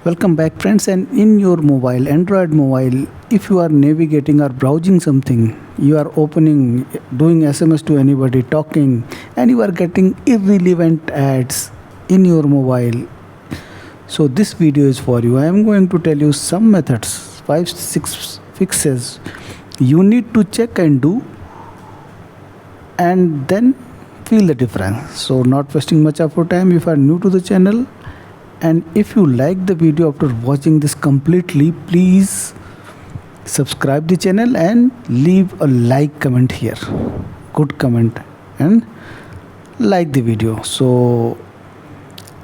Welcome back friends, and in your mobile, Android mobile, if you are navigating or browsing something, you are opening, doing SMS to anybody, talking, and you are getting irrelevant ads in your mobile. So this video is for you. I am going to tell you some methods, 5 6 fixes you need to check and do, and then feel the difference. So not wasting much of your time if you are new to the channel. And if you like the video after watching this completely, please subscribe the channel and leave a like comment here, good comment, and like the video. So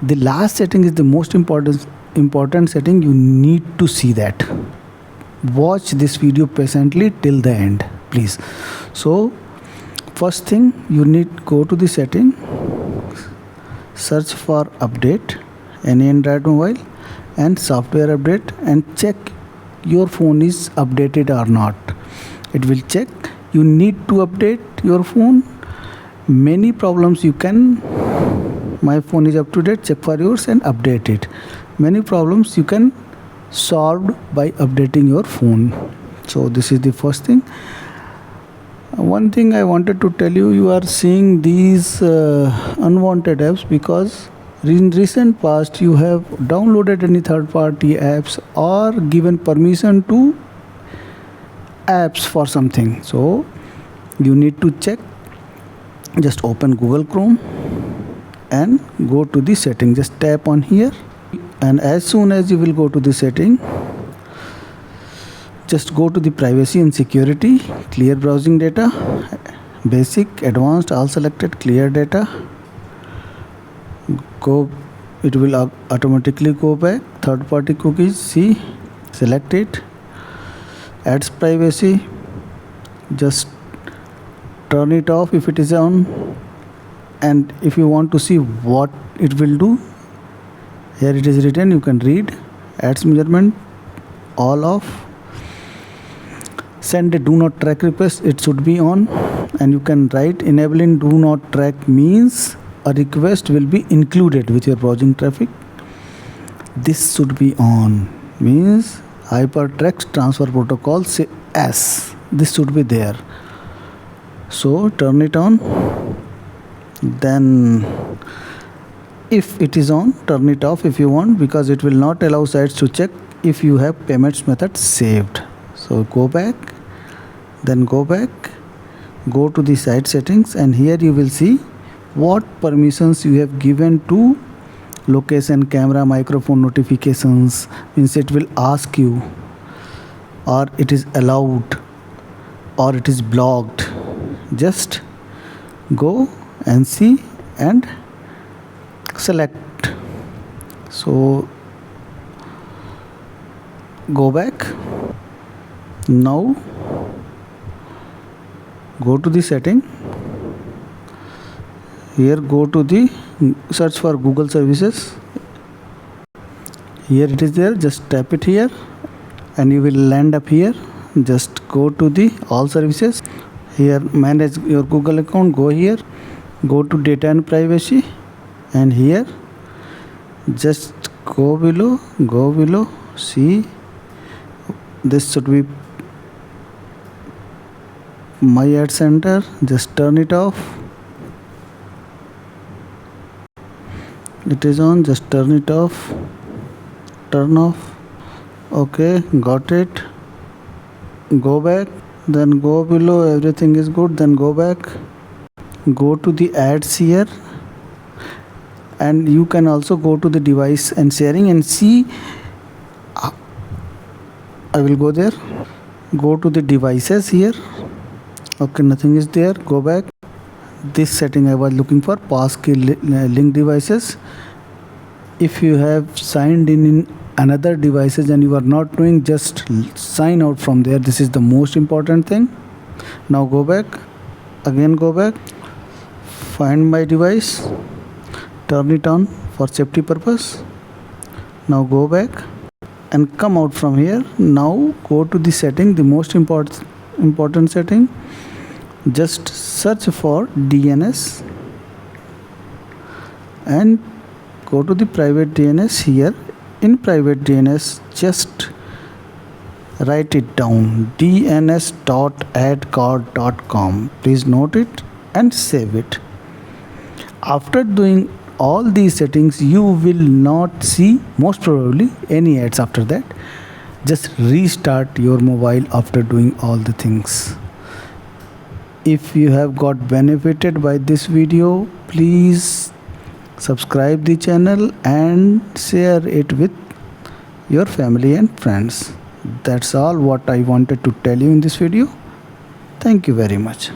the last setting is the most important setting. You need to see that. Watch this video patiently till the end, please. So first thing, you need go to the setting, search for update any Android mobile and software update, and check your phone is updated or not. It will check. You need to update your phone. Many problems you can, my phone is up to date, check for yours and update it. Many problems you can solve by updating your phone. So this is the first thing. One thing I wanted to tell you, you are seeing these unwanted apps because in recent past you have downloaded any third-party apps or given permission to apps for something. So you need to check. Just open Google Chrome and go to the setting. Just tap on here, and as soon as you will go to the setting, just go to the privacy and security, clear browsing data, basic, advanced, all selected, clear data. Go, it will automatically go back. Third party cookies, see, select it. Ads privacy, just turn it off if it is on. And if you want to see what it will do, here it is written, you can read. Ads measurement, all off. Send a do not track request, it should be on, and you can write enabling do not track means a request will be included with your browsing traffic. This should be on, means hypertext transfer protocol, say S, this should be there. So turn it on. Then if it is on, turn it off if you want, because it will not allow sites to check if you have payments method saved. So go back, then go back, go to the site settings, and here you will see what permissions you have given to location, camera, microphone, notifications. Means it will ask you, or it is allowed, or it is blocked. Just go and see and select. So go back. Now go to the setting. Here go to the search for Google services. Here it is there. Just tap it here and you will land up here. Just go to the all services. Here manage your Google account. Go here. Go to data and privacy, and here just go below. See, this should be my ad center. Just turn it off. It is on, just turn it off. Turn off. Okay, got it. Go back, then go below. Everything is good, then go back. Go to the ads here, and you can also go to the device and sharing and see. I will go there. Go to the devices here. Okay, nothing is there. Go back. This setting I was looking for, passkey link devices. If you have signed in another devices and you are not doing, just sign out from there. This is the most important thing. Now go back, again go back, find my device, turn it on for safety purpose. Now go back and come out from here. Now go to the setting, the most important setting. Just search for DNS and go to the private DNS here. in private DNS, just write it down, dns.adcard.com. Please note it and save it. After doing all these settings, you will not see most probably any ads after that. Just restart your mobile after doing all the things. If you have got benefited by this video, please subscribe the channel and share it with your family and friends. That's all what I wanted to tell you in this video. Thank you very much.